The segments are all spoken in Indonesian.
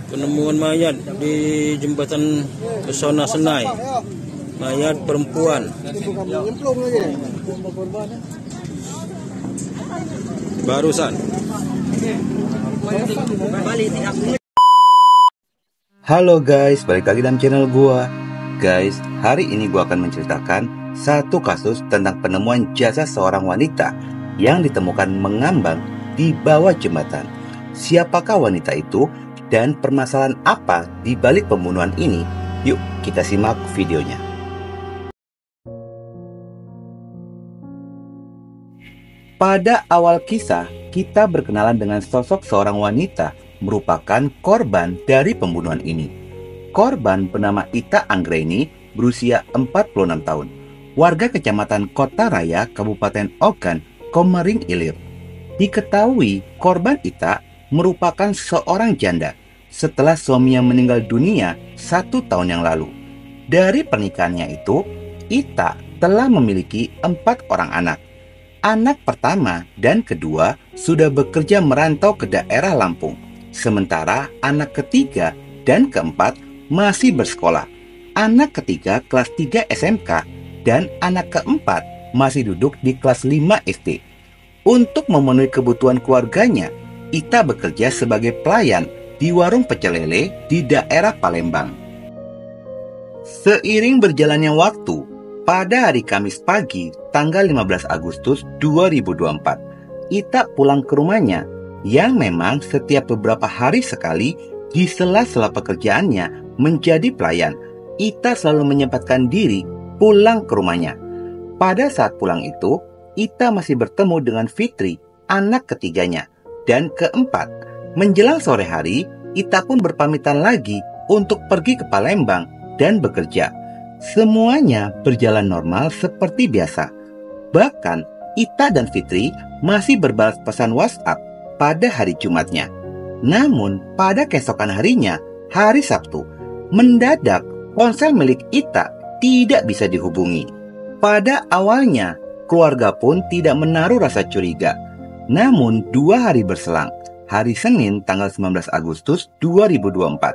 Penemuan mayat di jembatan Pesona Senai. Mayat perempuan. Barusan. Halo guys, balik lagi dalam channel gua. Guys, hari ini gua akan menceritakan satu kasus tentang penemuan jasad seorang wanita yang ditemukan mengambang di bawah jembatan. Siapakah wanita itu dan permasalahan apa di balik pembunuhan ini? Yuk kita simak videonya. Pada awal kisah, kita berkenalan dengan sosok seorang wanita merupakan korban dari pembunuhan ini. Korban bernama Ita Anggraini, berusia 46 tahun, warga kecamatan Kota Raya, Kabupaten Ogan, Komering Ilir. Diketahui korban Ita merupakan seorang janda setelah suaminya meninggal dunia 1 tahun yang lalu. Dari pernikahannya itu, Ita telah memiliki 4 orang anak. Anak pertama dan kedua sudah bekerja merantau ke daerah Lampung, sementara anak ketiga dan keempat masih bersekolah. Anak ketiga kelas 3 SMK dan anak keempat masih duduk di kelas 5 SD. Untuk memenuhi kebutuhan keluarganya, Ita bekerja sebagai pelayan di warung pecel lele di daerah Palembang. Seiring berjalannya waktu, pada hari Kamis pagi, tanggal 15 Agustus 2024, Ita pulang ke rumahnya yang memang setiap beberapa hari sekali di sela-sela pekerjaannya menjadi pelayan. Ita selalu menyempatkan diri pulang ke rumahnya. Pada saat pulang itu, Ita masih bertemu dengan Fitri, anak ketiganya, dan keempat. Menjelang sore hari, Ita pun berpamitan lagi untuk pergi ke Palembang dan bekerja. Semuanya berjalan normal seperti biasa. Bahkan, Ita dan Fitri masih berbalas pesan WhatsApp pada hari Jumatnya. Namun, pada keesokan harinya, hari Sabtu, mendadak ponsel milik Ita tidak bisa dihubungi. Pada awalnya, keluarga pun tidak menaruh rasa curiga. Namun, 2 hari berselang, hari Senin tanggal 19 Agustus 2024,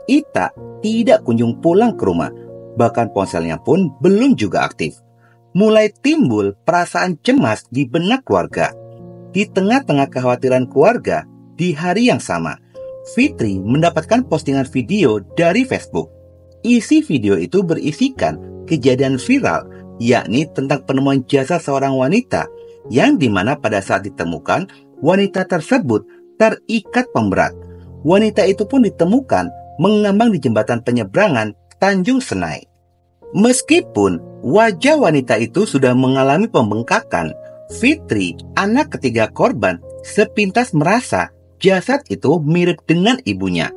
Ita tidak kunjung pulang ke rumah. Bahkan ponselnya pun belum juga aktif. Mulai timbul perasaan cemas di benak keluarga. Di tengah-tengah kekhawatiran keluarga, di hari yang sama, Fitri mendapatkan postingan video dari Facebook. Isi video itu berisikan kejadian viral, yakni tentang penemuan jasad seorang wanita yang dimana pada saat ditemukan, wanita tersebut terikat pemberat. Wanita itu pun ditemukan mengambang di jembatan penyeberangan Tanjung Senai. Meskipun wajah wanita itu sudah mengalami pembengkakan, Fitri, anak ketiga korban, sepintas merasa jasad itu mirip dengan ibunya.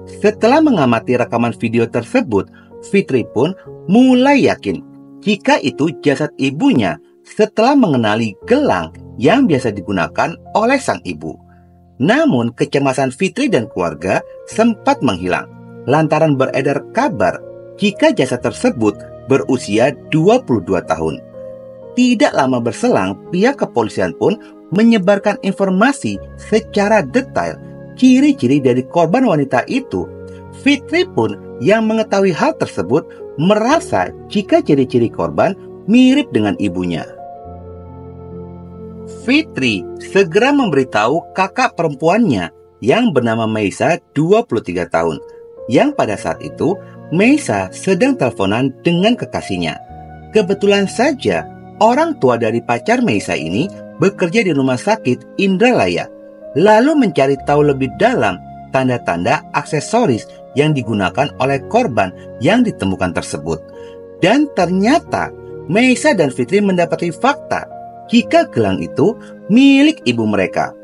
Setelah mengamati rekaman video tersebut, Fitri pun mulai yakin jika itu jasad ibunya setelah mengenali gelang yang biasa digunakan oleh sang ibu. Namun kecemasan Fitri dan keluarga sempat menghilang lantaran beredar kabar jika jasad tersebut berusia 22 tahun. Tidak lama berselang, pihak kepolisian pun menyebarkan informasi secara detail ciri-ciri dari korban wanita itu. Fitri pun yang mengetahui hal tersebut merasa jika ciri-ciri korban mirip dengan ibunya. Fitri segera memberitahu kakak perempuannya yang bernama Meisa, 23 tahun, yang pada saat itu Meisa sedang teleponan dengan kekasihnya. Kebetulan saja orang tua dari pacar Meisa ini bekerja di rumah sakit Indralaya, lalu mencari tahu lebih dalam tanda-tanda aksesoris yang digunakan oleh korban yang ditemukan tersebut. Dan ternyata Meisa dan Fitri mendapati fakta jika gelang itu milik ibu mereka.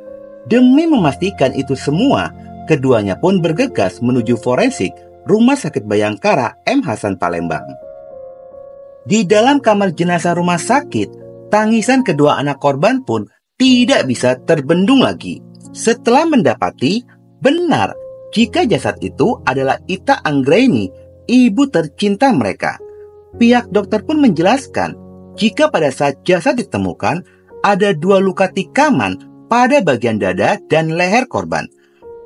Demi memastikan itu semua, keduanya pun bergegas menuju forensik Rumah Sakit Bayangkara M. Hasan Palembang. Di dalam kamar jenazah rumah sakit, tangisan kedua anak korban pun tidak bisa terbendung lagi. Setelah mendapati benar jika jasad itu adalah Ita Anggraini, ibu tercinta mereka. Pihak dokter pun menjelaskan jika pada saat jasad ditemukan ada 2 luka tikaman pada bagian dada dan leher korban.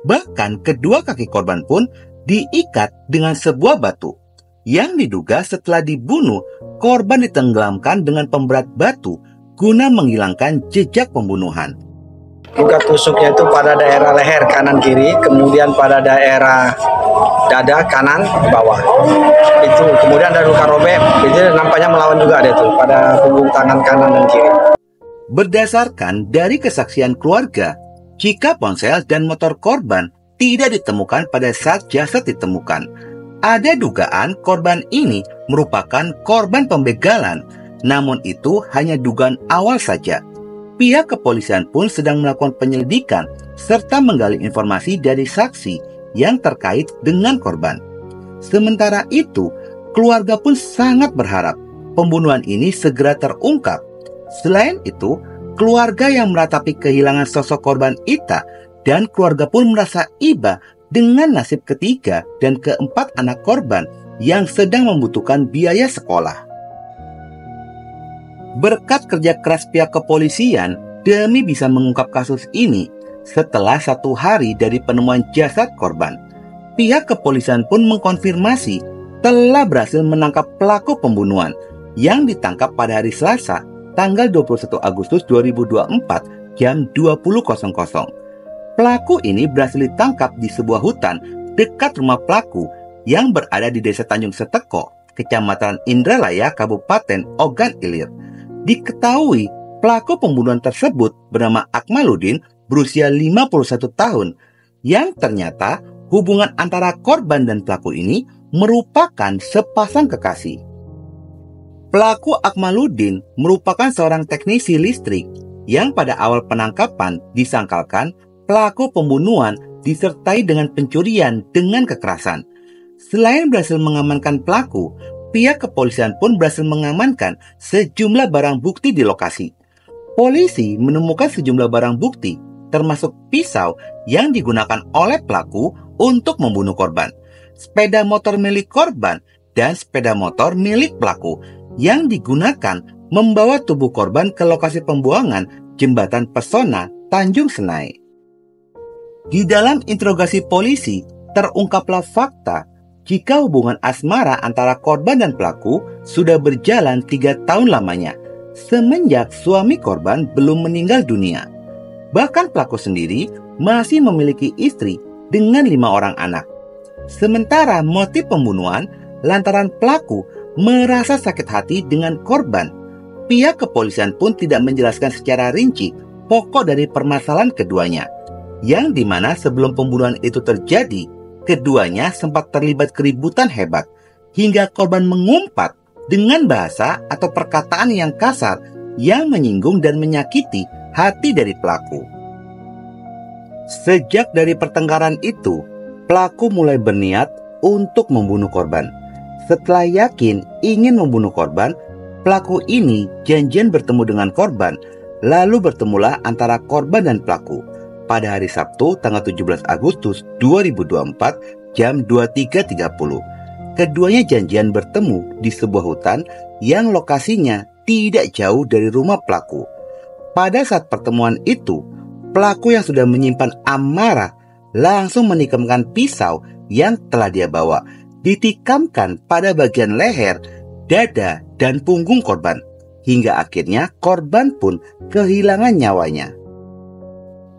Bahkan kedua kaki korban pun diikat dengan sebuah batu. Yang diduga setelah dibunuh, korban ditenggelamkan dengan pemberat batu guna menghilangkan jejak pembunuhan. Luka tusuknya itu pada daerah leher kanan kiri, kemudian pada daerah dada kanan bawah. Itu kemudian ada luka robek, jadi nampaknya melawan juga ada itu pada punggung tangan kanan dan kiri. Berdasarkan dari kesaksian keluarga, jika ponsel dan motor korban tidak ditemukan pada saat jasad ditemukan, ada dugaan korban ini merupakan korban pembegalan. Namun itu hanya dugaan awal saja. Pihak kepolisian pun sedang melakukan penyelidikan serta menggali informasi dari saksi yang terkait dengan korban. Sementara itu, keluarga pun sangat berharap pembunuhan ini segera terungkap. Selain itu, keluarga yang meratapi kehilangan sosok korban Ita dan keluarga pun merasa iba dengan nasib ketiga dan keempat anak korban yang sedang membutuhkan biaya sekolah. Berkat kerja keras pihak kepolisian demi bisa mengungkap kasus ini, setelah 1 hari dari penemuan jasad korban, pihak kepolisian pun mengkonfirmasi telah berhasil menangkap pelaku pembunuhan yang ditangkap pada hari Selasa, tanggal 21 Agustus 2024 jam 20.00. Pelaku ini berhasil ditangkap di sebuah hutan dekat rumah pelaku yang berada di Desa Tanjung Seteko, Kecamatan Indralaya, Kabupaten Ogan Ilir. Diketahui pelaku pembunuhan tersebut bernama Akmaluddin berusia 51 tahun, yang ternyata hubungan antara korban dan pelaku ini merupakan sepasang kekasih. Pelaku Akmaluddin merupakan seorang teknisi listrik yang pada awal penangkapan disangkalkan pelaku pembunuhan disertai dengan pencurian dengan kekerasan. Selain berhasil mengamankan pelaku, pihak kepolisian pun berhasil mengamankan sejumlah barang bukti di lokasi. Polisi menemukan sejumlah barang bukti, termasuk pisau yang digunakan oleh pelaku untuk membunuh korban, sepeda motor milik korban, dan sepeda motor milik pelaku yang digunakan membawa tubuh korban ke lokasi pembuangan Jembatan Pesona, Tanjung Senai. Di dalam interogasi polisi, terungkaplah fakta jika hubungan asmara antara korban dan pelaku sudah berjalan 3 tahun lamanya, semenjak suami korban belum meninggal dunia. Bahkan pelaku sendiri masih memiliki istri dengan 5 orang anak. Sementara motif pembunuhan lantaran pelaku merasa sakit hati dengan korban. Pihak kepolisian pun tidak menjelaskan secara rinci pokok dari permasalahan keduanya, yang dimana sebelum pembunuhan itu terjadi, keduanya sempat terlibat keributan hebat, hingga korban mengumpat dengan bahasa atau perkataan yang kasar yang menyinggung dan menyakiti hati dari pelaku. Sejak dari pertengkaran itu, pelaku mulai berniat untuk membunuh korban. Setelah yakin ingin membunuh korban, pelaku ini janjian bertemu dengan korban, lalu bertemulah antara korban dan pelaku pada hari Sabtu tanggal 17 Agustus 2024 jam 23.30. Keduanya janjian bertemu di sebuah hutan yang lokasinya tidak jauh dari rumah pelaku. Pada saat pertemuan itu, pelaku yang sudah menyimpan amarah langsung menikamkan pisau yang telah dia bawa, ditikamkan pada bagian leher, dada, dan punggung korban, hingga akhirnya korban pun kehilangan nyawanya.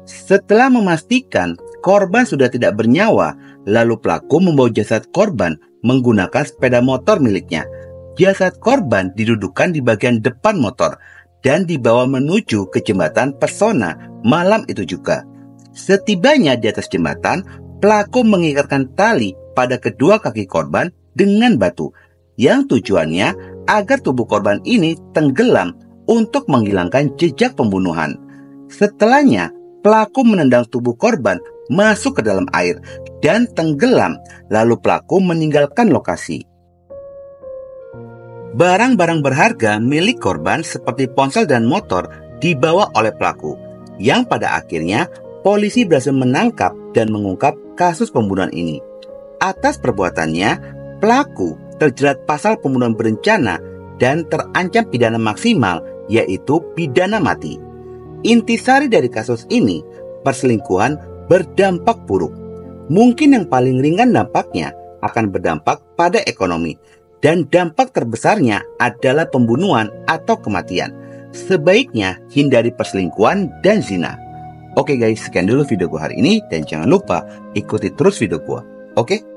Setelah memastikan korban sudah tidak bernyawa, lalu pelaku membawa jasad korban menggunakan sepeda motor miliknya. Jasad korban didudukkan di bagian depan motor dan dibawa menuju ke jembatan Pesona malam itu juga. Setibanya di atas jembatan, pelaku mengikatkan tali pada kedua kaki korban dengan batu, yang tujuannya agar tubuh korban ini tenggelam untuk menghilangkan jejak pembunuhan. Setelahnya, pelaku menendang tubuh korban masuk ke dalam air dan tenggelam, lalu pelaku meninggalkan lokasi. Barang-barang berharga milik korban seperti ponsel dan motor dibawa oleh pelaku, yang pada akhirnya polisi berhasil menangkap dan mengungkap kasus pembunuhan ini. Atas perbuatannya, pelaku terjerat pasal pembunuhan berencana dan terancam pidana maksimal, yaitu pidana mati. Intisari dari kasus ini, perselingkuhan berdampak buruk. Mungkin yang paling ringan dampaknya akan berdampak pada ekonomi, dan dampak terbesarnya adalah pembunuhan atau kematian. Sebaiknya hindari perselingkuhan dan zina. Oke guys, sekian dulu video gua hari ini, dan jangan lupa ikuti terus video gua. Oke?